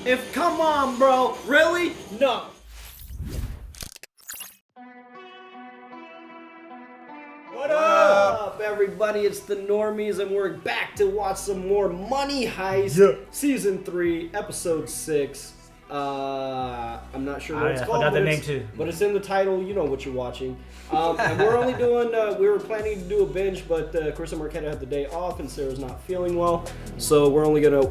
Come on, bro. Really? No. What up, everybody? It's the Normies, and we're back to watch some more Money Heist, Season 3, Episode 6. I'm not sure what it's called. I forgot the name too. But it's in the title. You know what you're watching. And we're only doing. We were planning to do a binge, but Chris and Marquetta had the day off, and Sarah's not feeling well, so we're only gonna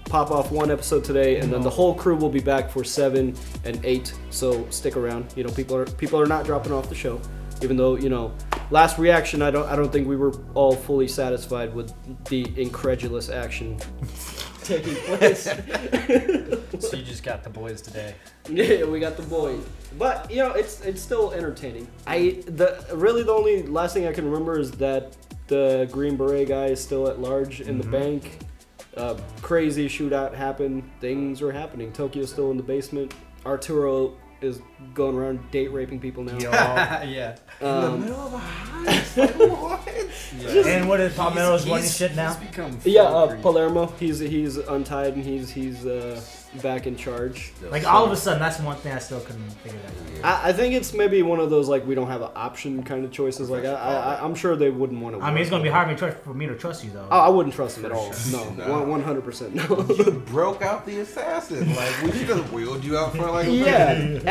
pop off one episode today, and then the whole crew will be back for 7 and 8. So stick around. You know, people are not dropping off the show, even though last reaction, I don't think we were all fully satisfied with the incredulous action taking place. So you just got the boys today. Yeah, we got the boys. But it's still entertaining. The only last thing I can remember is that the Green Beret guy is still at large in the bank. Crazy shootout happened. Things are happening. Tokyo's still in the basement. Arturo is going around date raping people now. Yeah. In the middle of a heist? Like, what? Yeah. And what is Palmero's running shit now? Palermo. He's untied and he's back in charge. Like all of a sudden, that's one thing I still couldn't figure out. I think it's maybe one of those like we don't have an option kind of choices. Like I'm sure they wouldn't want to. I mean, it's gonna be hard for me to trust you though. I wouldn't trust him at all. No, 100% no. You broke out the assassin. Like we should have wheeled you out for like.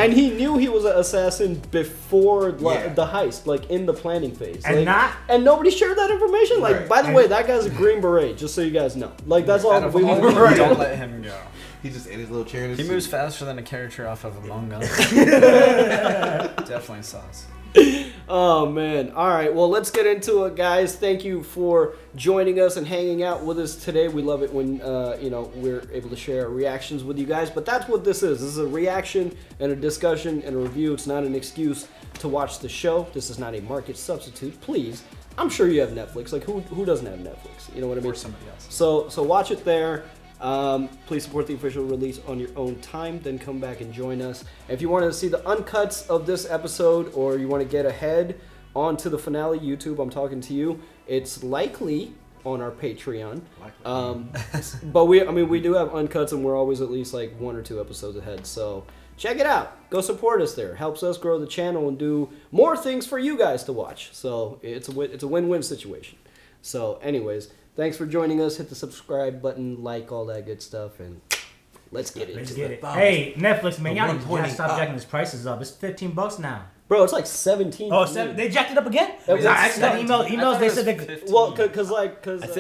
And he knew he was an assassin before the heist, like in the planning phase. And nobody shared that information. Like by the way, that guy's a Green Beret. Just so you guys know. Like that's all. Don't let him go. He just ate his little chair in his He seat. moves faster than a character off of Among Us. Definitely sauce. Oh man. All right. Well, let's get into it, guys. Thank you for joining us and hanging out with us today. We love it when we're able to share our reactions with you guys. But that's what this is. This is a reaction and a discussion and a review. It's not an excuse to watch the show. This is not a market substitute. Please. I'm sure you have Netflix. Like who doesn't have Netflix? You know what I mean? Or somebody else. So watch it there. Please support the official release on your own time, then come back and join us. If you want to see the uncuts of this episode or you want to get ahead onto the finale, YouTube, I'm talking to you, it's likely on our Patreon. But we do have uncuts and we're always at least like 1 or 2 episodes ahead. So check it out. Go support us there. Helps us grow the channel and do more things for you guys to watch. So it's a win-win situation. So anyways, thanks for joining us. Hit the subscribe button, like all that good stuff, and let's get into it. Hey, Netflix, man, y'all need to stop jacking these prices up. It's $15 now. Bro, it's like 17. Oh, they jacked it up again? I got emails. They said they. Well,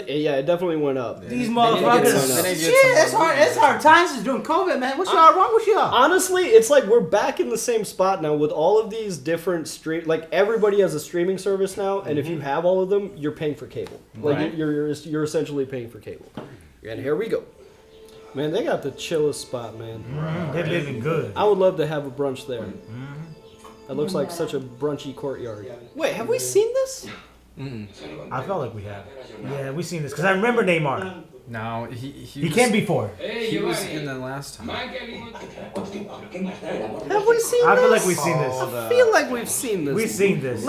yeah, it definitely went up. These motherfuckers. Shit, it's hard times. It's doing COVID, man. What's wrong with y'all? Honestly, it's like we're back in the same spot now with all of these different like everybody has a streaming service now, and if you have all of them, you're paying for cable. Like you're essentially paying for cable. And here we go. Man, they got the chillest spot, man. They're living good. I would love to have a brunch there. It looks like such a brunchy courtyard. Wait, have we seen this? I felt like we have. Yeah, we've seen this because I remember Neymar. No, he can't be 4. He was in the last time. Have we seen this? I feel like we've seen this. I feel like we've seen this. We've seen this.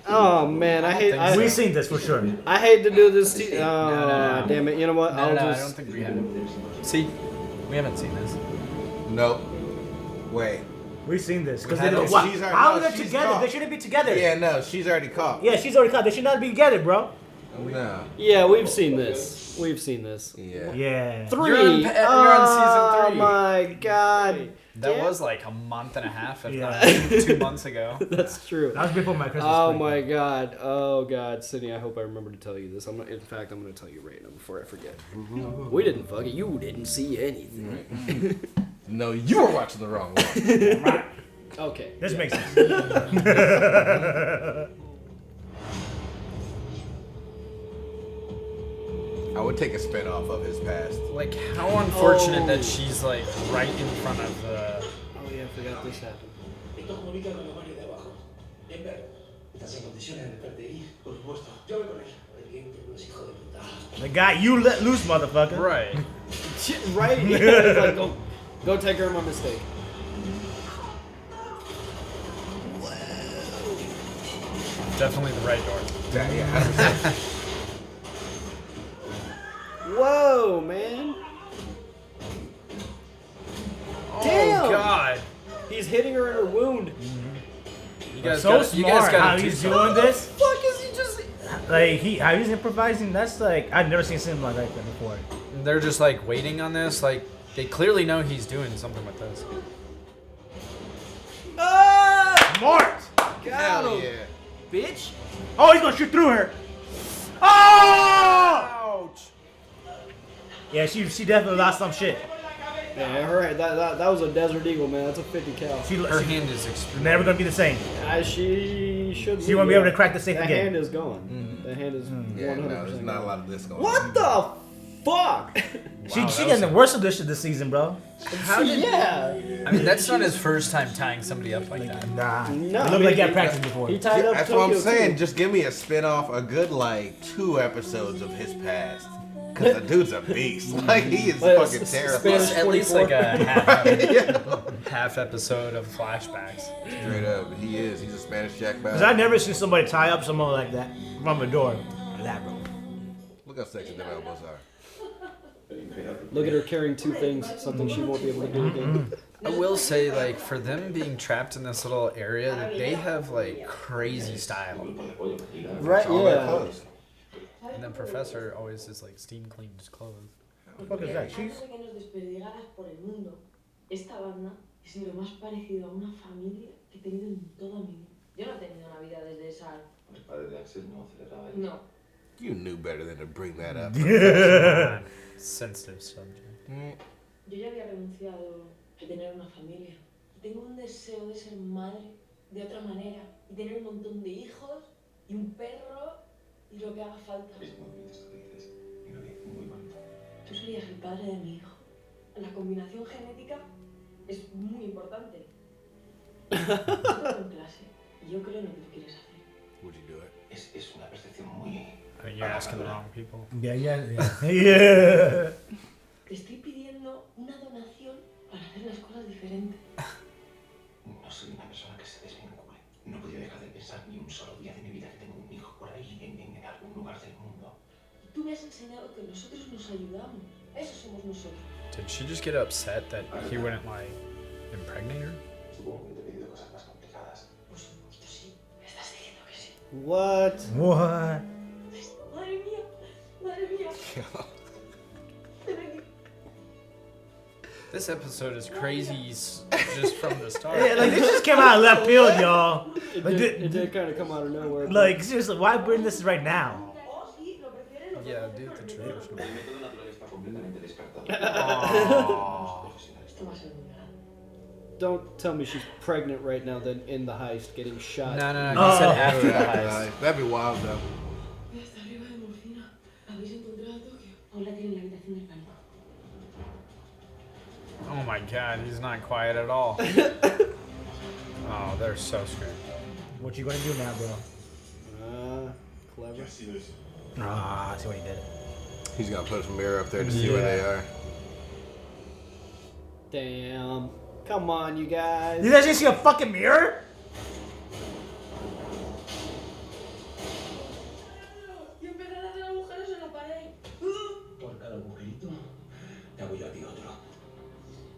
Oh man, I hate. We've seen this for sure. I hate to do this to you. No. Damn it! You know what? I don't think we have. See, we haven't seen this. Nope. Wait. We've seen this. Because how are they together? Caught. They shouldn't be together. Yeah, no, she's already caught. Yeah, she's already caught. They should not be together, bro. No. Yeah, we've seen this. Yeah. 3. You're on season 3. Oh my god. That was like a month and a half, if not 2 months ago. That's true. That was before my Christmas break. break. My god. Oh god, Sydney, I hope I remember to tell you this. In fact, I'm going to tell you right now before I forget. We didn't fuck it. You didn't see anything. No, you were watching the wrong one. Okay. This makes sense. I would take a spin off of his past. Like, how unfortunate that she's like right in front of the. Oh yeah, I forgot this happened. The guy you let loose, motherfucker. Right. Right? Yeah, like, go take care of my mistake. Definitely the right door. Yeah. Whoa, man. You guys so got, smart you guys got how he's doing this. Fuck is he just? Like how he's improvising. That's like I've never seen something like that before. They're just like waiting on this. Like they clearly know he's doing something with this. Smart. Got Hell him, yeah. bitch. Oh, he's gonna shoot through her. Oh! Ouch. Yeah, she definitely lost some shit. Yeah, alright. That was a Desert Eagle, man. That's a 50 cal. Her hand is extremely. Never gonna be the same. She should. She won't be able to crack the safe that again. hand is gone. That hand is 100% Yeah, no, there's not a gone. lot of this going What on. the fuck? She getting the worst edition this season, bro. Yeah. I mean, that's not his first time tying somebody up like that. Nah. No, It looked like he had practice before. He tied up That's Tokyo what I'm saying. too. Just give me a spin-off, a good like 2 episodes of his past. Cause the dude's a beast. Like he is But fucking Spanish terrible. At least 44. like a half episode of flashbacks. Straight up, he is. He's a Spanish Jack Cause Bauer. I've never seen somebody tie up someone like that from a door. Like that, bro. Look how sexy them elbows are. Look at her carrying 2 things, something she won't be able to do again. I will say, like, for them being trapped in this little area, that they have like crazy style. Right? All that Yeah. clothes. And then Professor always is like steam cleaned his clothes. What the fuck is that? Cheese? Que nos desperdigaras por el mundo. Esta banda es lo más parecido a una familia que he tenido en toda mi vida. Yo no he tenido una vida desde esa. El padre de Axel no celebraba eso. No. You knew better than to bring that up. Sensitive subject. Yo ya había renunciado a tener una familia. Y tengo un deseo de ser madre de otra manera. Y tener un montón de hijos y un perro y lo que haga falta. Es muy bonito esto que dices. Mira bien, muy bonito. Tú serías el padre de mi hijo. La combinación genética es muy importante. Yo tengo en clase y yo creo en lo que tú quieres hacer. Would you do it? Es una percepción muy... I mean, you're asking the wrong people. Yeah. Yeah. Te estoy pidiendo una donación para hacer las cosas diferentes. No soy una persona que se desvincule. No podía dejar de pensar ni un solo día de mi vida que tengo un hijo por ahí en algún lugar del mundo. Y tú me has enseñado que nosotros nos ayudamos. Eso somos nosotros. Did she just get upset that he wouldn't like impregnate her? Supongo que te he pedido cosas más complicadas. Por supuesto, sí. Me estás diciendo que sí. What? What? Madre mía. Madre mía. Ven aquí. This episode is crazy just from the start. Yeah, like this just came out of left field, y'all. It Like, did kind of come out of nowhere. but- like seriously, why bring this right now? Oh, sí, lo prefieres. Lo Yeah, puedes dude, the hacer. traditional. El método natural está completamente descartado. Esto va a ser muy grande. Don't tell me she's pregnant right now, then in the heist, getting shot. No. He Oh. said after the heist. That'd be wild though. Voy hasta arriba de morfina. ¿Habéis encontrado a Tokio? Aún la tiene en la habitación del baño. Oh my god, he's not quiet at all. Oh, they're so screwed. What you gonna do now, bro? Clever. Ah, I see what he did. He's gonna put some mirror up there to see where they are. Damn. Come on, you guys. You guys didn't see a fucking mirror? Y empezar a hacer agujeros en la pared. Por cada agujerito, te hago yo a ti otro.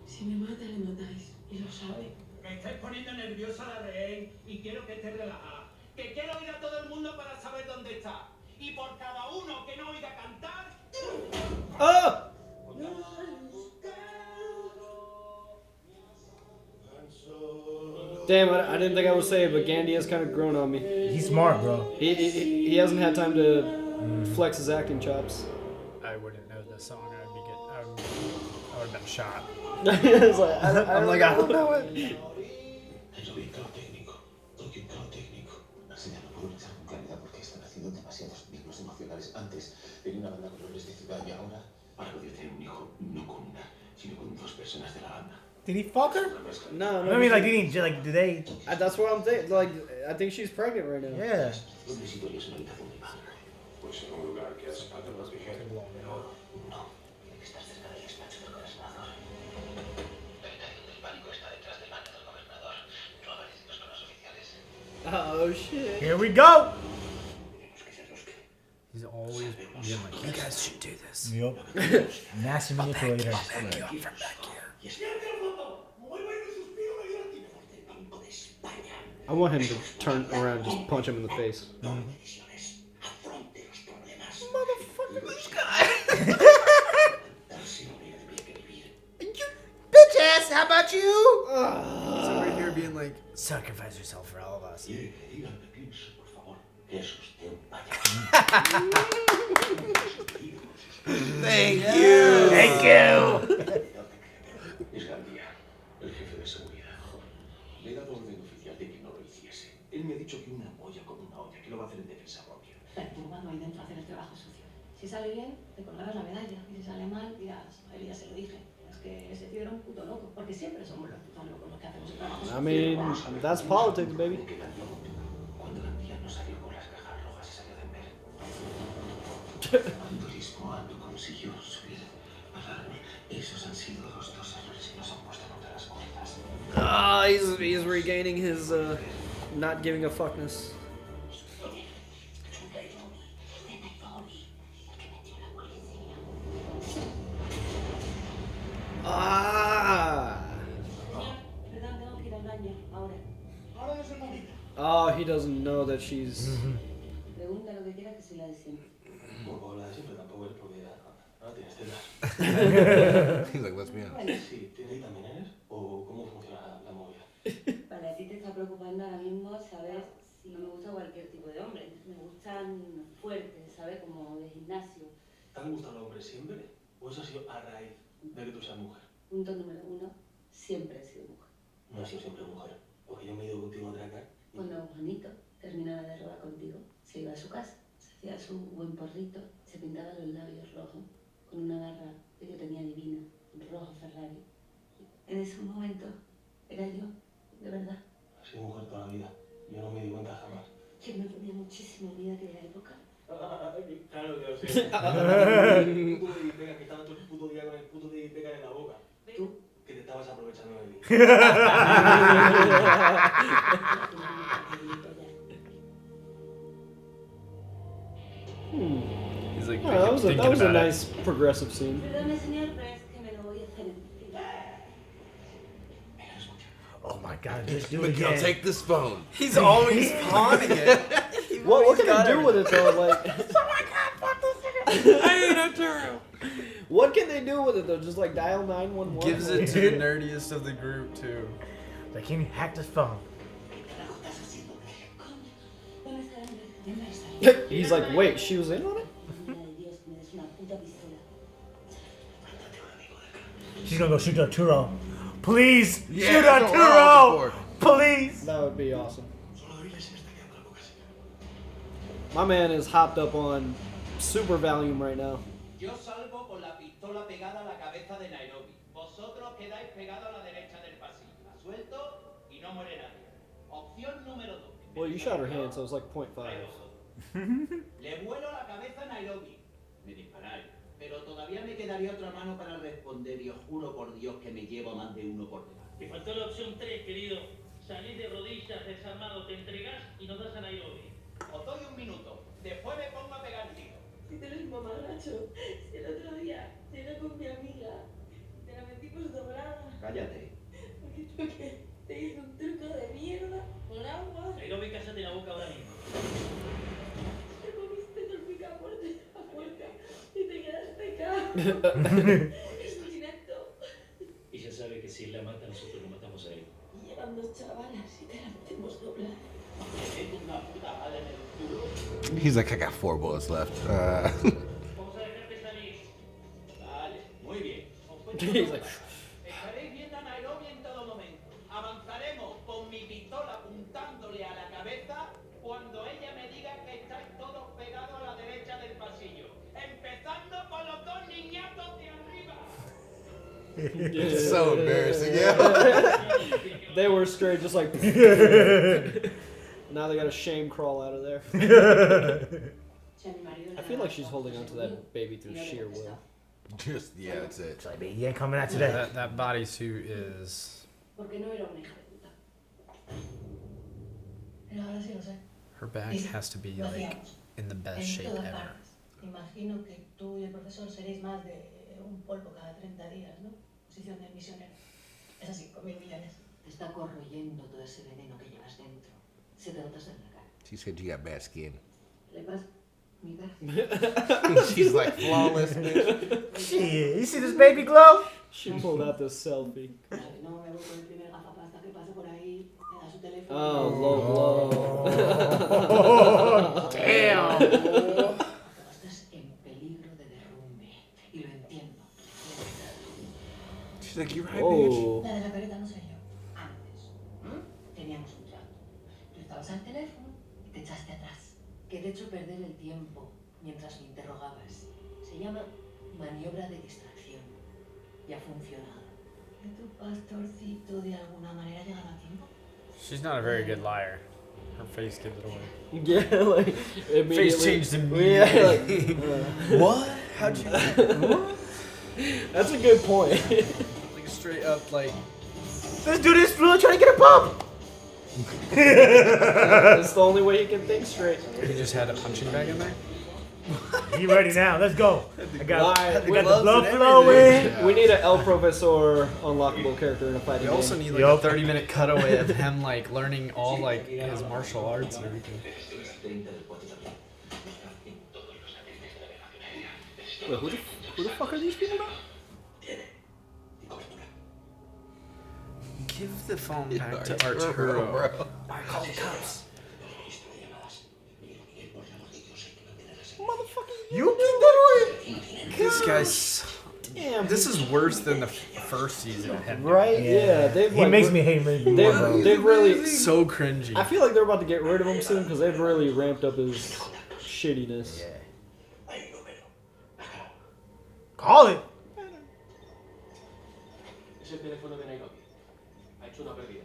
Si me mata, le matáis. Y lo sabe. Me estáis poniendo nerviosa la rehén y quiero que esté relajada. Que quiero ir a todo el mundo para saber dónde está. Y por cada uno que no oiga cantar... Oh! Damn, I didn't think I would say it, but Gandhi has kind of grown on me. He's smart, bro. He hasn't had time to flex his acting chops. I wouldn't know this song. I would have been shot. It's like, I don't know it. Eso bien, claro técnico. Tokio, claro técnico. Así ya no puedo luchar con claridad porque están haciendo demasiados vínculos emocionales. Antes tenía una banda con roles de ciudad y ahora, para poder tener un hijo, no con una, sino con 2 personas de la banda. Did he fuck her? Una mezcla. No. I mean, like, did they? That's what I'm thinking. Like, I think she's pregnant right now. Yeah. ¿Dónde situarías una habitación privada? Pues en un lugar que hace falta proteger. No, tiene que estar cerca del despacho del gobernador. La habitación del pánico está detrás del baño del gobernador. No aparecimos con los oficiales. Oh shit. Here we go. Tenemos que ser los que... He's always being like, you guys should do this. Yup. Nasty manipulator. From back here. Y es el fondo. Mueva el suspiro medio del pánico de España. I want him to turn around and just punch him in the face. Motherfucker, this guy. Bitch ass, how about you? He's over here being like, sacrifice yourself for all of us. Thank you. Thank you. Es Gandía, el jefe de seguridad. Le he dado orden oficial de que no lo hiciese. Él me ha dicho que una polla con una olla, que lo va a hacer en defensa propia. Perturbado ahí dentro a hacer el trabajo sucio. Si sale bien, te colgarás la medalla. Y si sale mal, dirás, a él ya se lo dije. Es que ese tío era un puto loco. Porque siempre somos los putos locos los que hacemos el trabajo sucio. I mean, that's politics, baby. Cuando Gandía no salió con las cajas rojas y salió de ver. Cuando Lisboa no consiguió subir al árbol. Esos han sido los dos errores que nos han puesto contra las cuerdas. Ah, he's regaining his not giving a fuckness. Ah. Perdón, tengo que ir al baño ahora. Ahora no se movida. Oh, he doesn't know that she's. Pregunta lo que quiera que soy la de siempre. Bueno, la de siempre tampoco eres porque ahora tienes tetas. He's like, let's be honest. Vale. Sí, ¿tiene ahí también eres? ¿O cómo funciona la movida? Vale, a ti te está preocupando ahora mismo, ¿sabes? Si no me gusta cualquier tipo de hombre. Me gustan fuertes, ¿sabes? Como de gimnasio. ¿Te han gustado los hombres siempre? ¿O eso ha sido a raíz de que tú seas mujer? Punto número 1, siempre he sido mujer. No has sido siempre mujer. Porque yo me he ido contigo a atracar. Cuando Juanito terminaba de robar contigo, se iba a su casa, se hacía su buen porrito, se pintaba los labios rojos con una barra que yo tenía divina, rojo Ferrari. En ese momento era yo, de verdad. Has sido mujer toda la vida. Yo no me di cuenta jamás. Yo me ponía muchísimo vida aquella época. Claro que lo sé. Un puto de pega que estaba todo el puto día con el puto de pega en la boca. ¿Tú? Que te estabas aprovechando de mí. He's like, Oh, that was thinking a about it. nice progressive scene. Perdone, señor, pero es que me lo voy a hacer en fila. Oh my God, just do it Miguel, again. take this phone. He's always pawning it. What can they do with it though? Like, I ain't a turtle. what can they do with it though? Just like dial 911. Gives it to the nerdiest of the group too. Like, can you hack this phone? ¿Dónde está el hombre? ¿Dónde está? He's like, wait, she was in on it. Madre de Dios, me des una puta pistola. She's gonna go shoot Arturo. Please, Yeah, shoot that's what we're all Arturo. Please. That would be awesome. My man is hopped up on super volume right now. Yo salgo con la pistola pegada a la cabeza de Nairobi. Vosotros quedáis pegados a la derecha del pasillo. La suelto y no muere nadie. Opción número 2. Well, you shot her hand, so it's like 0.5. Le vuelo la cabeza a Nairobi. Me disparáis. Pero todavía me quedaría otra mano para responder y os juro por Dios que me llevo a más de uno por delante. Te faltó la opción 3, querido. Salir de rodillas, desarmado, te entregas y nos das a Nairobi. Os doy un minuto. Después me pongo a pegar tiro. Si te lo mismo, macho. Si el otro día llegué con mi amiga, te la metimos doblada. Cállate. Porque tú que te hice un truco de mierda con agua. Nairobi, cállate la boca ahora mismo. Te comiste todo el picaporte de la puerta y te quedaste acá. Es un inepto. Y ya sabe que si él la mata, nosotros lo matamos a él. Y llevan dos chavalas y te la metemos doblada. Tengo una puta bala en el culo. He's like, I got 4 bullets left. Vamos a dejarte salir. Vale, muy bien. Os cuento He's una like, cosa. Estaréis viendo a Nairobi en todo momento. Avanzaremos con mi pistola apuntándole a la cabeza cuando ella me diga que estáis todos pegados a la derecha del pasillo. Empezando por los dos niñatos de arriba. It's so embarrassing, yeah. They were straight, just like. Now they got a shame crawl out of there. I feel like she's holding onto that baby through sheer will. Just, yeah, that's it. It's like, baby, you ain't coming out today. That bodysuit is. Porque no era una hija de puta. Pero ahora sí lo sé. Her back has to be like in the best shape En todas ever. partes. Imagino que tú y el profesor seréis más de un polvo cada 30 días, ¿no? Posición de misionero. Es así, 5.000 millones. Te está corroyendo todo ese veneno que llevas dentro. Se te nota en la cara. She said you got bad skin. ¿Qué le pasa? Mira. She's like flawless, bitch. Shit, you see this baby glow? She pulled out this selfie. No, me voy con el primer gafapasta que pasa por ahí. Me da su teléfono. Oh, low blow. Oh, damn. Estás en peligro de derrumbe. Y lo entiendo. She's like, you right, bitch? La de la careta no sé yo. Antes. Teníamos un trato. Tú estabas al teléfono y te echaste atrás. Que de hecho perder el tiempo mientras me interrogabas. Se llama maniobra de distracción. Y ha funcionado. ¿Y tu pastorcito de alguna manera llegaba a tiempo? She's not a very good liar. Her face gives it away. Yeah, like immediately. Face changed immediately. Yeah, like, What? How'd you? What? That's a good point. Like straight up, like. This dude is really trying to get a pump. That's the only way he can think straight. He just had a punching bag in there. You ready now? Let's go. I got the gloves blood and flowing. everything. We need an El Profesor unlockable character in a fighting We also game. need like a 30-minute cutaway of him like learning all like his martial arts and everything. Wait, who the fuck are these people now? Give the phone back to Arturo. Bro. I call the cops. You did that way? This guy's. Damn. This is worse than the first season of him. Right? Yeah. They've He like, makes me hate me more, bro. They've really. So cringy. I feel like they're about to get rid of him soon because they've really ramped up his shittiness. Call it. Es el teléfono de Nairobi. Ha hecho una pérdida.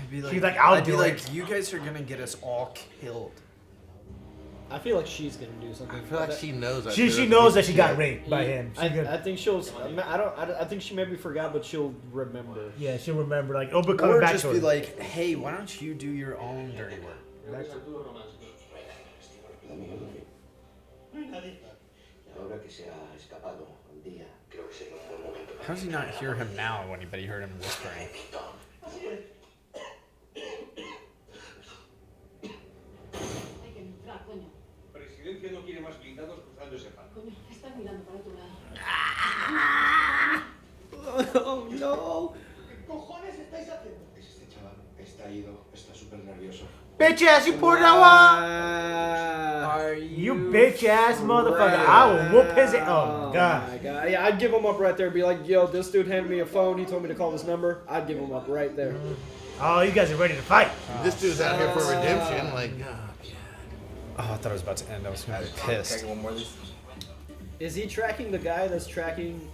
I'd be like, She's like, I'll I'd be do like, it. you guys are gonna get us all killed. I feel like she's gonna do something. I feel like she knows. She knows that she got raped by him. She I gonna- think she'll. I think she maybe forgot, but she'll remember. Yeah, she'll remember. Like, oh, but coming Or back just to be her. like, hey, why don't you do your own dirty work? How does he not hear him now when he heard him whispering? Hay que entrar, coño. Presidencia no quiere más blindados cruzando ese pan. Coño, están mirando para otro lado. Oh no! ¿Qué cojones estáis haciendo? Es este chaval. Está ido. Está súper nervioso. Bitch ass, you poured that one. Are You bitch ass motherfucker. I will whoop his ass. Oh, My God. God. Yeah, I'd give him up right there. Be like, yo, this dude handed me a phone. He told me to call this number. I'd give him up right there. Oh, you guys are ready to fight. This dude's out here for redemption. Like, Oh, I thought it was about to end. I was gonna be pissed. one more of these. Is he tracking the guy that's tracking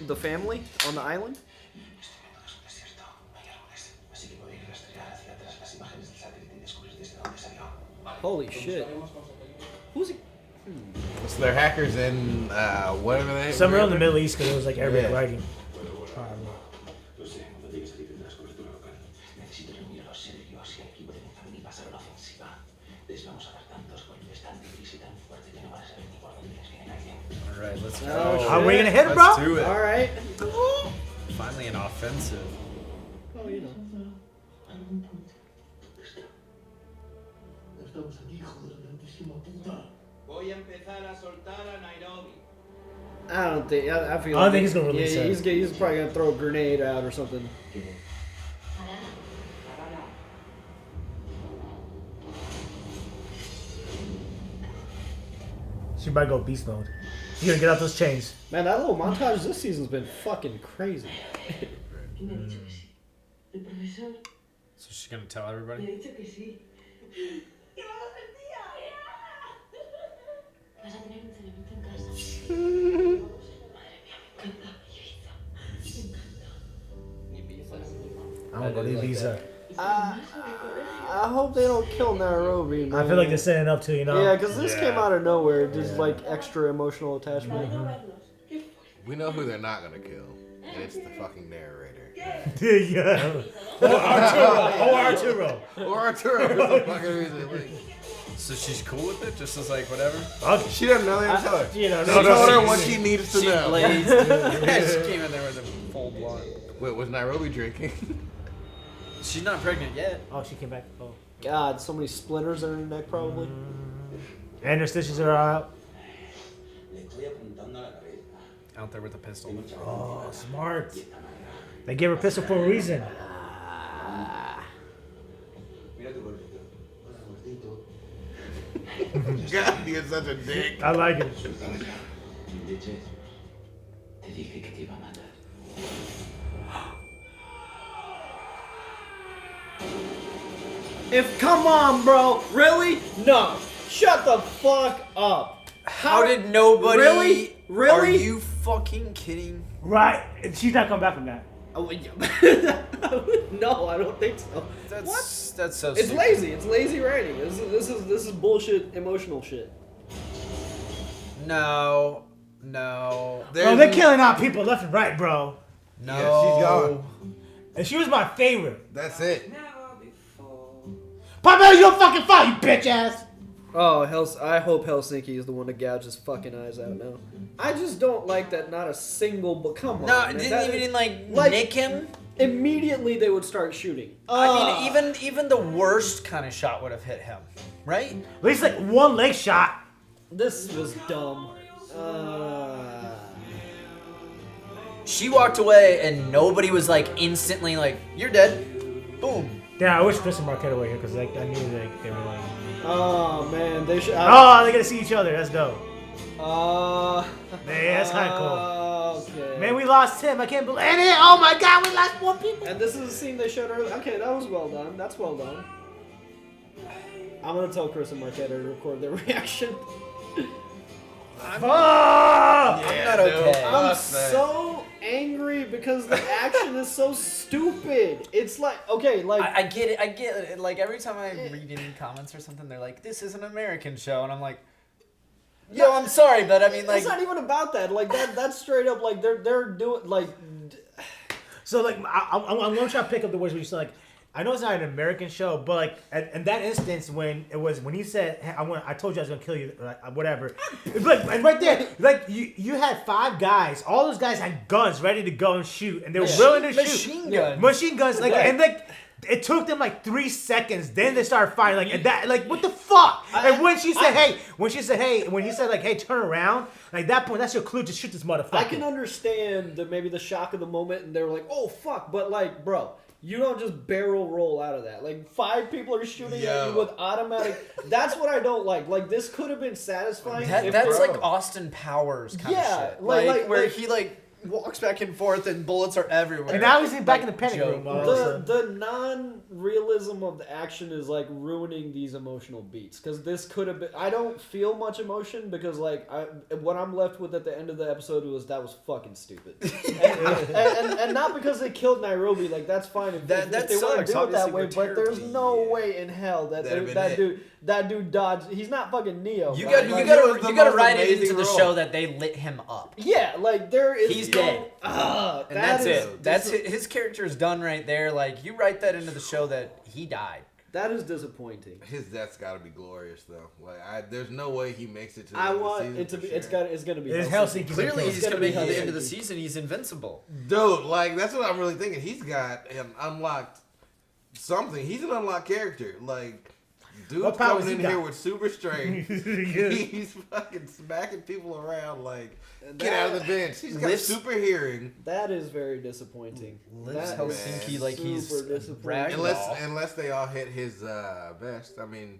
the family on the island? Holy shit. Who's he? So they're hackers in whatever they. Somewhere in the Middle East, because it was like Arabic Yeah. writing. Lo sé, cuando llegues a libre de la cobertura local. Necesito reunir a los serbios y al equipo de Benjamín y pasar a la ofensiva. Les vamos a dar tantos golpes tan difíciles y tan fuertes que no van a saber ni por dónde les viene alguien. Alright, let's go. Oh, shit. Are we gonna hit him, Let's bro? do it. All right. Finally an offensive. Oh, you know. Algún punto. ¿Dónde está? Estamos aquí, hijo de la grandísima puta. Voy a empezar a soltar a Nairobi. I don't think. I feel. I don't like think he's gonna release yeah, her. he's probably gonna throw a grenade out or something. She might go beast mode. You gonna get out those chains. Man, that little montage this season's been fucking crazy. Y me ha dicho que sí. El profesor So she's gonna tell me ha everybody? dicho que sí. ¡Que vamos al día! Vas a tener un cerebrito en casa. Madre mía, me encanta. Me encanta. I don't believe these are. I hope they don't kill Nairobi, man. I feel like they're setting up to, you know. Yeah, because this came out of nowhere, just like extra emotional attachment. We know who they're not gonna kill, and it's the fucking narrator. Yeah. Or Arturo. Or Arturo. Or Arturo. Who's the fucking reason? Like, So she's cool with it, just as like whatever. Okay. She doesn't know that. Tell her. You know, She told her what she needs to She know. blazed. She came in there with a full blonde. Wait, was Nairobi drinking? She's not pregnant yet. Oh, she came back. Oh. God, so many splinters in her neck probably. And her stitches are out. Out there with a pistol. Oh, smart. They gave her a pistol for a reason. God, you're such a dick. I like it. Te dije que te iba a matar. Come on, bro. Really? No. Shut the fuck up. How did nobody? Really? Really? Are you fucking kidding? Right. And she's not coming back from that. Oh, yeah. No, I don't think so. That's so. It's stupid. lazy. It's lazy writing. This is bullshit. Emotional shit. No. Bro, they're killing out people left and right, bro. No. Yeah, she's gone. And she was my favorite. That's it. Papel, you don't fucking fight, you bitch ass. Oh, I hope Helsinki is the one to gouge his fucking eyes out now. I just don't like that. Not a single. But come on. No, man. didn't That- even like nick him. Immediately they would start shooting. I mean, even the worst kind of shot would have hit him, right? At least like one leg shot. This was dumb. She walked away and nobody was like instantly like, "You're dead." Boom. Yeah, I wish Chris and Marquette were here because like I knew like they were like. Oh man, they should. Oh, they're gonna see each other. That's dope. Yeah, that's kind of cool. Okay. Man, we lost Tim. I can't believe it. Oh my God, we lost more people. And this is a scene they showed earlier. Okay, that was well done. That's well done. I'm gonna tell Chris and Marquette to record their reaction. I'm not okay. I'm so angry because the action is so stupid. It's like, okay, like I get it. Like every time I read any comments or something, they're like, "This is an American show," and I'm like, "Yo, I'm sorry, but I mean, like, it's not even about that. Like that's straight up like they're doing like. So like I'm gonna try to pick up the words where you said like. I know it's not an American show, but like in that instance when he said, hey, I told you I was gonna kill you, whatever. Like and right there, like you had 5 guys. All those guys had guns ready to go and shoot, and they were willing to shoot. Machine guns, like and like it took them like 3 seconds. Then they started fighting, like and that, like what the fuck? And when he said like, hey, turn around. Like that point, that's your clue to shoot this motherfucker. I can understand maybe the shock of the moment, and they were like, "Oh fuck!" But like, bro. You don't just barrel roll out of that. Like 5 people are shooting at you with automatic. That's what I don't like. Like this could have been satisfying. That's like Austin Powers kind of shit. Like where he like walks back and forth and bullets are everywhere. And now he's back in the panic room. The non-realism of the action is like ruining these emotional beats because this could have been. I don't feel much emotion because like what I'm left with at the end of the episode was that was fucking stupid, and not because they killed Nairobi. Like that's fine if they want to do it that way, but there's no way in hell that dude dodged. He's not fucking Neo. You gotta write it into the show that they lit him up. Yeah, like there is. He's dead. And that's it. That's it. His character is done right there. Like you write that into the show that he died. That is disappointing. His death's got to be glorious though. Like there's no way he makes it to. I want it to be. It's gonna be. Helsinki. Clearly, he's gonna be at the end of the season. He's invincible. Dude, like that's what I'm really thinking. He's got an unlocked something. He's an unlocked character. Like. Dude's coming in here with super strength. He's fucking smacking people around like, get out of the bench. He's got super hearing. That is very disappointing. Lifts Helsinki like he's unless they all hit his vest. I mean,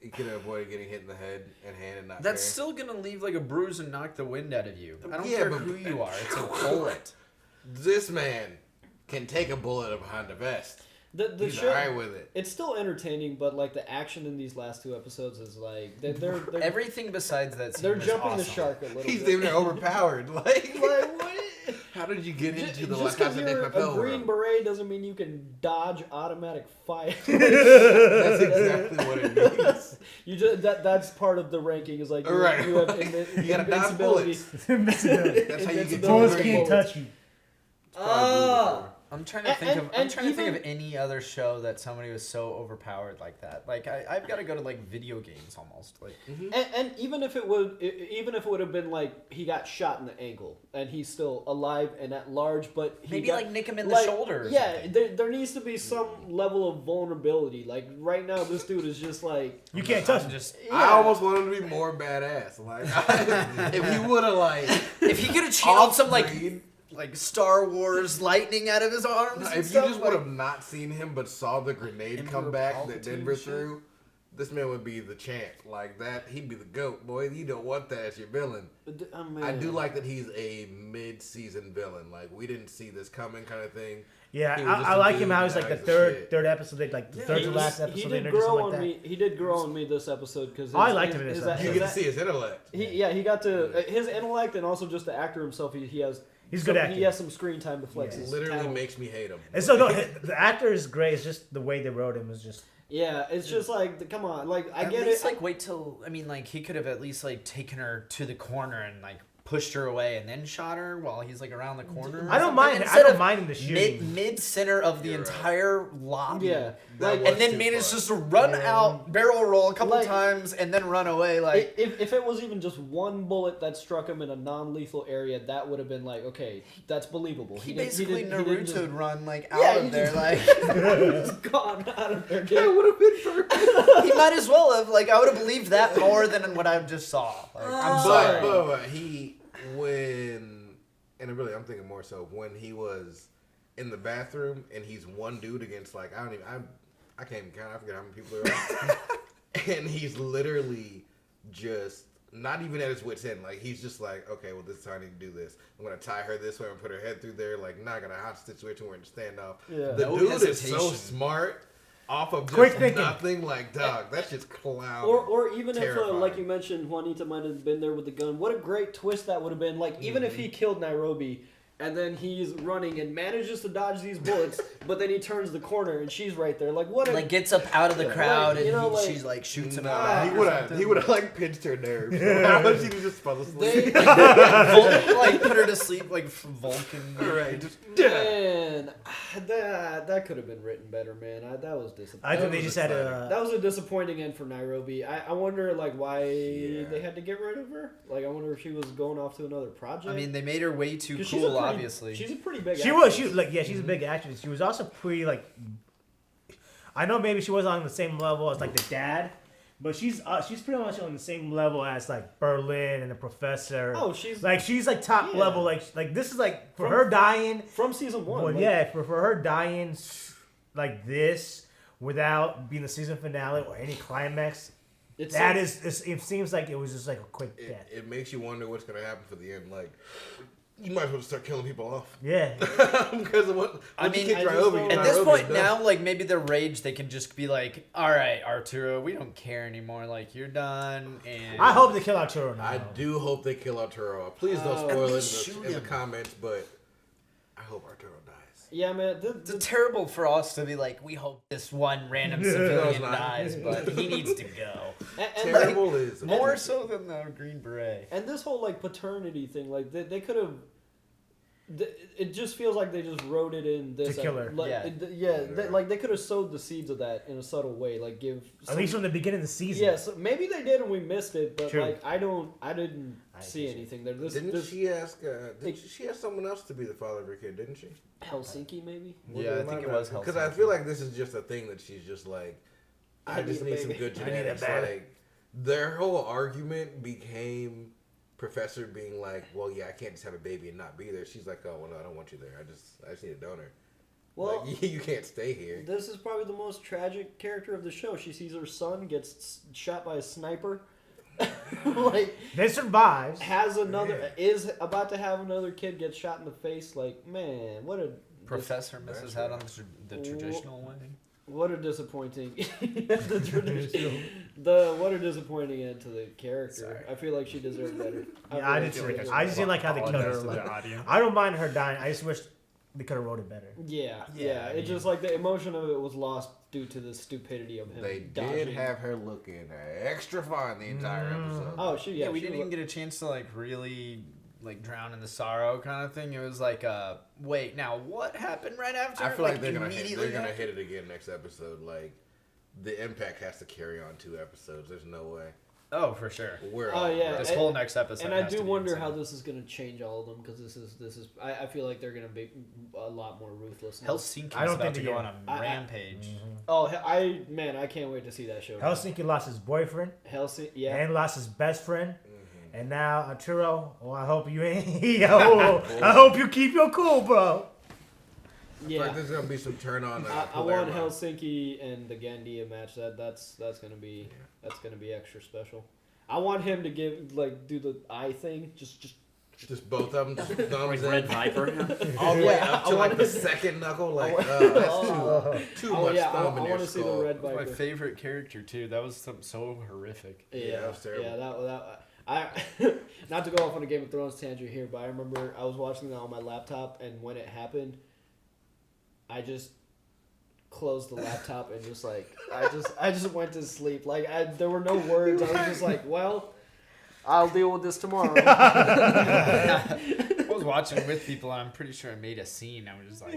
he could have avoided getting hit in the head and hand and not. That's still gonna leave like a bruise and knock the wind out of you. I don't care who you are. It's a bullet. This man can take a bullet behind the vest. The He's show, alright with it. It's still entertaining, but like the action in these last 2 episodes is like they're everything besides that. They're jumping the shark a little bit. He's even overpowered. Like what? How did you get into the Just Casa because De you're Papel a green room? beret doesn't mean you can dodge automatic fire. That's exactly what it means. That's part of the ranking. Is like you have you gotta dodge bullets. That's how you get bullets can't touch you. I'm trying to think of any other show that somebody was so overpowered like that. Like I've got to go to like video games almost. Like, and even if it would have been like he got shot in the ankle and he's still alive and at large, but maybe like nick him in the shoulder. Or something. There needs to be some level of vulnerability. Like right now, this dude is just like you can't touch him. I almost want him to be more badass. Like if he would have if he could have channeled some like Star Wars lightning out of his arms. If you just would have not seen him but saw the grenade come back that Denver threw, this man would be the champ. Like that, he'd be the GOAT, boy. You don't want that as your villain. I do like that he's a mid-season villain. Like we didn't see this coming, kind of thing. Yeah, I like him how he's like the third episode, like the third to last episode. He did grow on me. He did grow on me this episode because I liked him in this episode. You get to see his intellect. He got to his intellect and also just the actor himself. He's good acting. He has some screen time to flex. It literally makes me hate him. And so no, the actor is great. It's just the way they wrote him is just. Yeah, it's just like, come on, like I get it. At least like wait till he could have at least like taken her to the corner and like pushed her away and then shot her while he's like around the corner. I don't mind. I don't mind the shooting. Mid center of the entire lobby. Yeah, and then managed just to run out, barrel roll a couple times, and then run away. Like if it was even just one bullet that struck him in a non-lethal area, that would have been like, okay, that's believable. He basically Naruto'd run like out of there, like he's gone out of there. That would have been perfect. He might as well have. Like I would have believed that more than what I just saw. Like, I'm sorry. But I'm thinking more so when he was in the bathroom and he's one dude against like I can't even count. I forget how many people there are. And he's literally just not even at his wit's end. Like he's just like, okay, well this is how I need to do this. I'm gonna tie her this way and put her head through there. Like not gonna hot situation where it's standoff. Yeah. The dude is so smart. Off of just nothing, like dog, that's just clown. Or even terrifying. If, like you mentioned, Juanita might have been there with the gun. What a great twist that would have been! Like even if he killed Nairobi, and then he's running and manages to dodge these bullets, but then he turns the corner and she's right there. Like what? Gets up out of the crowd and she's like shoots him out. He would have like pinched her nerves. How she just fell asleep. Like put her to sleep like Vulcan. Right. Man, that could have been written better, man. That was disappointing. I think they just had that was a disappointing end for Nairobi. I wonder like why they had to get rid of her. Like I wonder if she was going off to another project. I mean, they made her way too cool. Obviously, she's a pretty big. She was like she's a big actress. She was also pretty like. I know maybe she wasn't on the same level as like the dad, but she's pretty much on the same level as like Berlin and the Professor. Oh, she's like top level. Like this is like for her dying from season 1. Well, yeah, for her dying like this without being the season finale or any climax. It seems like it was just like a quick death. It makes you wonder what's gonna happen for the end. Like. You might as well start killing people off. Yeah. Because of what I mean, at this point now, like maybe the rage, they can just be like, "All right, Arturo, we don't care anymore. Like you're done." And I hope they kill Arturo now. I do hope they kill Arturo. Please don't spoil it in the comments, but I hope Arturo dies. Yeah, man. It's terrible for us to be like, we hope this one random civilian dies, but he needs to go. And terrible is more so than the Green Beret. And this whole like paternity thing, like they could have. It just feels like they just wrote it in this to kill her. Like, they could have sowed the seeds of that in a subtle way, like give at least from the beginning of the season. Yes, maybe they did and we missed it, but like I didn't see anything there. Didn't she ask someone else to be the father of her kid? Didn't she? Helsinki, maybe. Yeah, I think it was Helsinki. Because I feel like this is just a thing that she's just like, I just need some good genetics. Like their whole argument became. Professor being like, well, yeah, I can't just have a baby and not be there. She's like, oh, well, no, I don't want you there. I just need a donor. Well, like, you can't stay here. This is probably the most tragic character of the show. She sees her son gets shot by a sniper. Like they survives. Is about to have another kid get shot in the face. Like, man, what a Professor misses out on the traditional wedding. What a disappointing what a disappointing end to the character. Sorry. I feel like she deserved better. Yeah, I just didn't like how they killed her. Like, I don't mind her dying. I just wish they could have wrote it better. Yeah. It's just like the emotion of it was lost due to the stupidity of him. They did have her looking extra fine the entire episode. Oh, we didn't even get a chance to like really like drown in the sorrow kind of thing. It was like, wait, now what happened right after? I feel like they're gonna immediately hit it again next episode. Like the impact has to carry on 2 episodes. There's no way. Oh, for sure. This whole next episode. And I do wonder how this is going to change all of them, because this is. I feel like they're going to be a lot more ruthless. Helsinki's about to go on a rampage. I can't wait to see that show. Helsinki lost his boyfriend. And lost his best friend. Mm-hmm. And now Arturo. Oh, I hope you ain't. I hope you keep your cool, bro. Yeah, like there's gonna be some turn on. I want Helsinki and the Gandia match. That's gonna be extra special. I want him to do the eye thing. Just both of them. Just like Red Viper. All the way up to like the second knuckle. Like that's too much thumb in your skull. I want to see the Red Viper. My favorite character too. That was so horrific. Yeah, that was terrible. Yeah, not to go off on a Game of Thrones tangent here, but I remember I was watching that on my laptop, and when it happened, I just closed the laptop and just like I just went to sleep. Like there were no words. I was just like, well, I'll deal with this tomorrow. I was watching with people, and I'm pretty sure I made a scene. I was just like,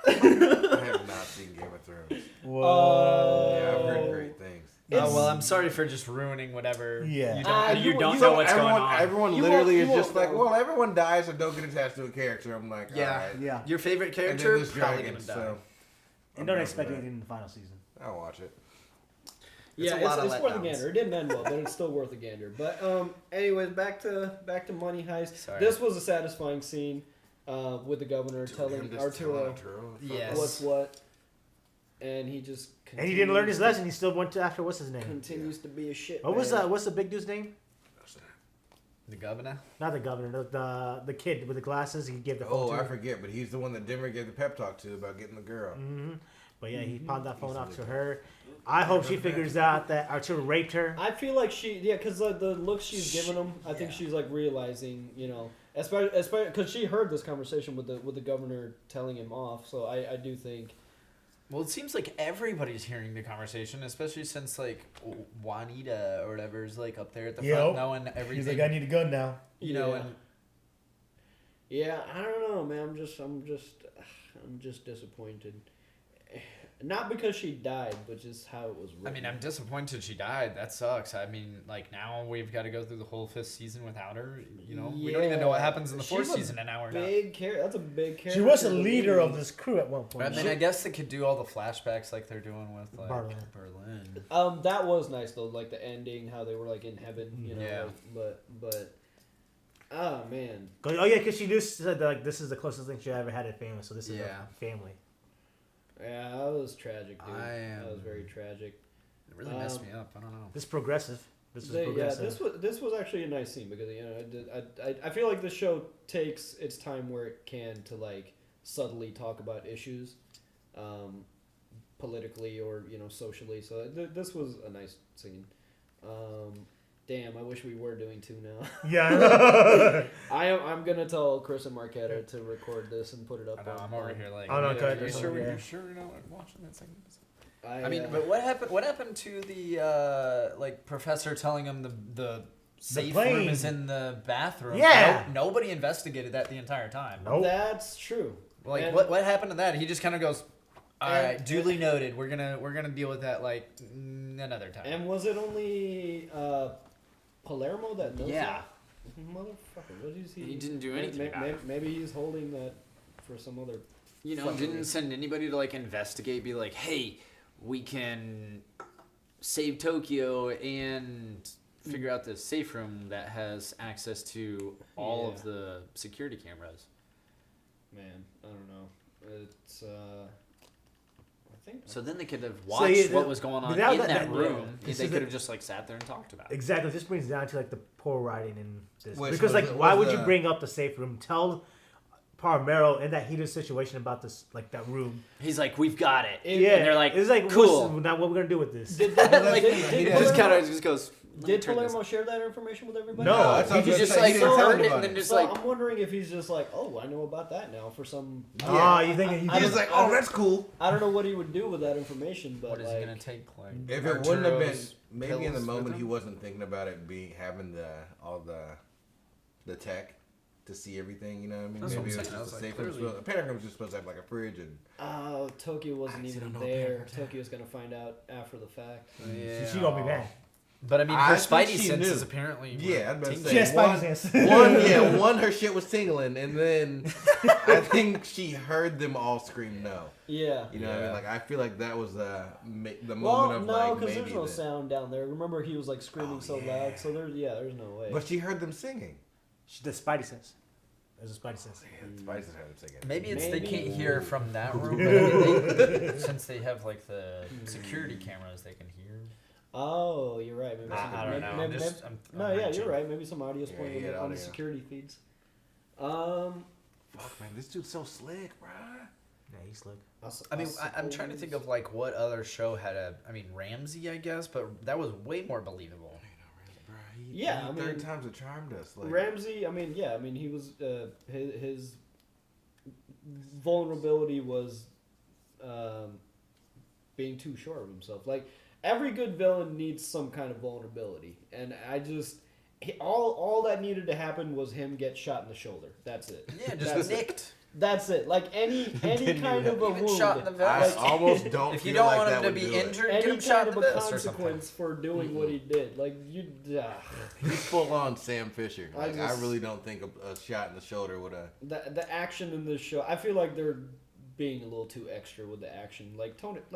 I have not seen Game of Thrones. Whoa. Yeah, I've heard great things. I'm sorry for just ruining whatever. Yeah. You don't know what's going on. Everyone literally is just like, well, everyone dies, so don't get attached to a character. I'm like, all right. Yeah. Your favorite character and probably gonna die. So and don't expect anything in the final season. I'll watch it. It's worth a gander. It didn't end well, but it's still worth a gander. But anyways, back to Money Heist. Sorry. This was a satisfying scene with the governor telling Arturo what's what. And he just and he didn't learn his lesson. He still went to after what's his name? Continues to be a shit. What was that? What's the big dude's name? The governor? Not the governor. The kid with the glasses. He gave the phone. Oh, I forget, but he's the one that Denver gave the pep talk to about getting the girl. Mm-hmm. But yeah, he pawned that phone off to her. I hope she figures out that Arturo raped her. I feel like because the look she's giving him, I think she's like realizing, especially because she heard this conversation with the governor telling him off. So I do think. Well, it seems like everybody's hearing the conversation, especially since like Juanita or whatever is like up there at the front knowing everything. He's like, I need a gun now. You know, and I don't know, man. I'm just disappointed. Not because she died, but just how it was written. I mean, I'm disappointed she died. That sucks. I mean, like, now we've got to go through the whole 5th season without her. We don't even know what happens in the 4th season an hour now. That's a big character. She was the leader of this crew at one point. I mean, I guess they could do all the flashbacks like they're doing with like Berlin. That was nice though, like the ending, how they were like in heaven, but oh man. Oh yeah, because she just said like this is the closest thing she ever had to family, so this is her family. Yeah, that was tragic, dude. That was very tragic. It really messed me up. I don't know. This is progressive. This was progressive. Yeah, this was actually a nice scene because I feel like the show takes its time where it can to like subtly talk about issues, politically or socially. So this was a nice scene. Damn, I wish we were doing 2 now. Yeah. I'm gonna tell Chris and Marquetta to record this and put it up. I know, I'm over here like. Oh no, you sure you're not watching that second episode? I mean, but what happened to the like professor telling him the safe room is in the bathroom? Yeah. Nobody investigated that the entire time. Nope. That's true. Like what happened to that? He just kind of goes, all right, duly noted. We're gonna deal with that like another time. And was it only Palermo that knows that? Motherfucker, what is he? He didn't do anything. Maybe he's holding that for some other. Didn't send anybody to like investigate. Be like, hey, we can save Tokyo and figure out this safe room that has access to all of the security cameras. Man, I don't know. It's I think so. Then they could have watched what was going on in that room. Yeah. They could have just like sat there and talked about it. Exactly. This brings down to like the poor writing in this because like why would you bring up the safe room? Tell Palmero in that heated situation about this like that room. He's like, we've got it. And they're like, it's like cool. Now what we're gonna do with this? He just kind of just goes. Did Palermo share that information with everybody? No, he just like heard it and then just like. I'm wondering if he's just like, oh, I know about that now for some. Oh, you think he's like, oh, that's cool. I don't know what he would do with that information, but what is it gonna take? Like, if it wouldn't have been, maybe in the moment he wasn't thinking about it, having all the the tech to see everything. You know what I mean? That's Maybe what I'm it was saying. I just was a like, safe room. clearly- The pentagram was just supposed to have like a fridge and. Oh, Tokyo wasn't I even don't know there. what Tokyo's gonna find out after the fact. Yeah. She gonna be mad. But I mean, I her think spidey she senses knew. apparently. Yeah, I'd better tingling. say She has one, spidey sense. one, her shit was tingling, and then I think she heard them all scream no. Yeah. You know what I mean? Like I feel like that was the Well, moment of no, like because maybe. there's no that- sound down there. Remember, he was like screaming so loud. So there's no way. But she heard them singing. The spidey sense. There's a spidey sense. Yeah, Spice heard them singing. Maybe it's Maybe. they can't hear from that room, but I mean, since they have like the security cameras, they can hear. Oh, you're right. Maybe I don't know. Maybe, I'm no, yeah, reaching. you're right. Maybe some audio's Yeah, playing yeah, on the audio. security feeds. Fuck man, this dude's so slick, bro. Yeah, he's slick. I mean, I'm trying to think of like what other show had a. I mean, Ramsey, I guess, but that was way more believable. Yeah, I mean, third time's a charmed us. Like, Ramsey. I mean, yeah. I mean, he was his vulnerability was being too sure of himself. Like every good villain needs some kind of vulnerability, and I just all that needed to happen was him get shot in the shoulder. That's it. Yeah, just That's nicked. That's it. Like any kind of a Even wound. shot in the I vest. almost don't. If you feel don't like want that him to would be do it. injured, get Any him shot kind in of the a vest or something. consequence for doing what he did. Like you. He's full on Sam Fisher. I Like, I just- really don't think a shot in the shoulder would have. The action in this show, I feel like they're being a little too extra with the action. Like tone it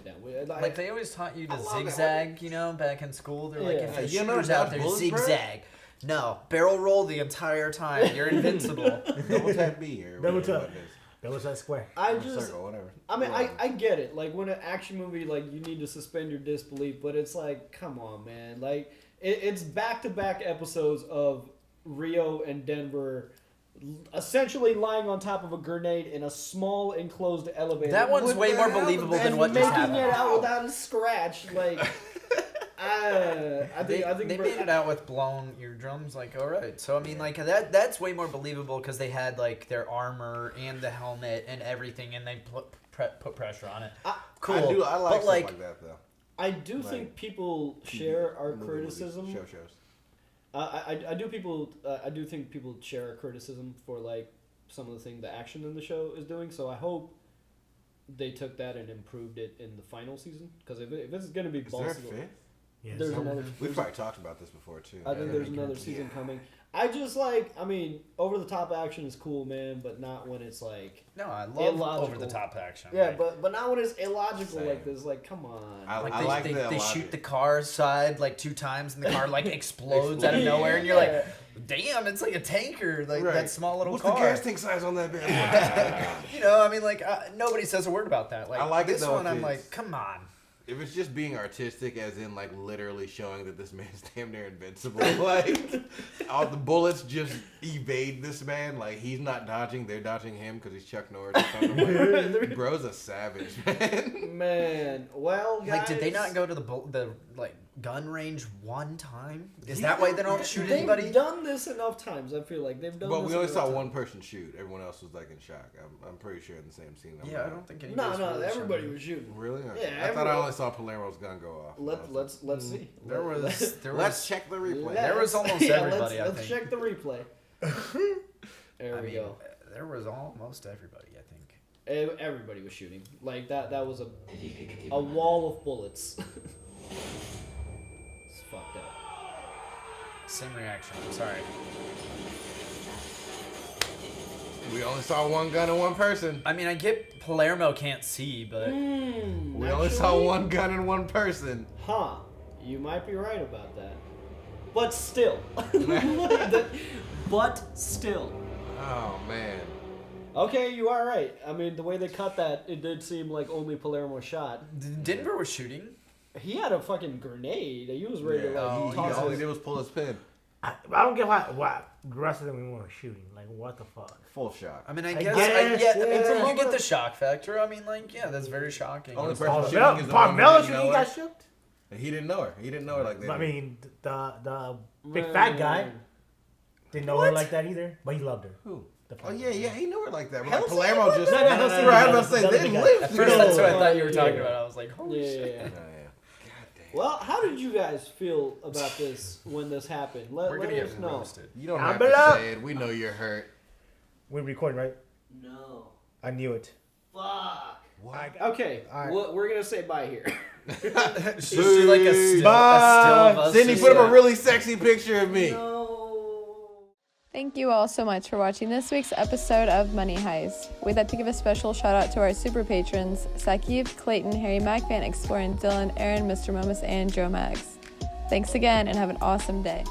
down. Like they always taught you to I love that. zigzag, you know, back in school. They're like, Yeah. if the You know shooter's dodge out there, bullets, bro? zigzag. No, barrel roll the entire time. You're invincible. Double tap B or Double whatever tap. it is. That was that square. I Or just, circle, whatever. I mean, Whatever. I get it. Like when an action movie, like you need to suspend your disbelief, but it's like, come on, man. Like it's back-to-back episodes of Rio and Denver essentially lying on top of a grenade in a small enclosed elevator. That one's With- way more and believable than making what just happened. it out without a scratch. Like, I think they made it out with blown eardrums. Like, all right. So I mean, like that's way more believable because they had like their armor and the helmet and everything, and they put pressure on it. Cool. I like but stuff like, like that though. I do Like, think people share our Movie, criticism. shows. I do think people share our criticism for like some of the thing the action in the show is doing. So I hope they took that and improved it in the final season. Because if it's gonna be Is there a balls to the- fifth? Yeah, there's so- another. We've probably talked about this before too. I think there's another season coming. I just like. I mean, over the top action is cool, man, but not when it's like. no, I love illogical. over the top action. Yeah, like, but not when it's illogical Same. like this. Like, come on. Like I they, like they, the they logic. shoot the car side like 2 times and the car like explodes out of nowhere and you're like, damn, it's like a tanker, like Right. that small little What's car. the gas tank size on that bad boy? You know, I mean, like nobody says a word about that. Like I like it this though one, if I'm it's- like, come on. If it's just being artistic, as in like literally showing that this man's damn near invincible, like all the bullets just evade this man. Like he's not dodging; they're dodging him because he's Chuck Norris. Or something. Like, bro's a savage, man. Man, well, guys. Like, did they not go to the like gun range one time? Is that why they don't shoot They've anybody? done this enough times. I feel like they've done. But this we only enough saw times. one person shoot. Everyone else was like in shock. I'm pretty sure in the same scene. Yeah, I don't think anybody. No, everybody was shooting. Really? Yeah, I thought I only saw Palermo's gun go off. Let's see. There was Let's check the replay. There was almost everybody, I Let's think. check the replay. There I we mean, go. there was almost everybody, I think. Everybody was shooting. Like that was a wall of bullets. It's fucked up. Same reaction. Sorry. We only saw one gun and one person. I mean, I get Palermo can't see, but We only saw one gun and one person. Huh. You might be right about that. But still. But still. Oh man. Okay, you are right. I mean, the way they cut that, it did seem like only Palermo shot. Denver was shooting. He had a fucking grenade. He was ready to like He toss all he his... did was pull his pin. I don't get why the rest of them weren't shooting. Like, what the fuck? Full shot. I mean, I I guess, guess, I mean, yeah. you get the shock factor. I mean, like, yeah, that's very shocking. Only It's- person shooting is the one who Parmello didn't know shooting her. got shook. And he didn't know her. He didn't know her like that. I mean, the big fat guy didn't know her like that either, but he loved her. Who? The Oh yeah, he knew her like that. But Hell, like, Palermo just. No, Right, I was about to say the they other didn't guy. live At first, that's what I thought you were Yeah. talking about. I was like, holy Yeah, shit. yeah, Yeah, yeah. yeah. God Well, how did you guys feel about this when this happened? Let us know. You don't Down have below. to say it. We know you're hurt. We're recording, right? No. I knew it. Fuck. What? Okay, All we're gonna say bye here. Just do like a still of us. Sydney, just put up a like- really sexy picture of me. Thank you all so much for watching this week's episode of Money Heist. We'd like to give a special shout out to our super patrons, Sakib, Clayton, Harry Macvan, Exploring Dylan, Aaron, Mr. Momus, and Joe Mags. Thanks again and have an awesome day.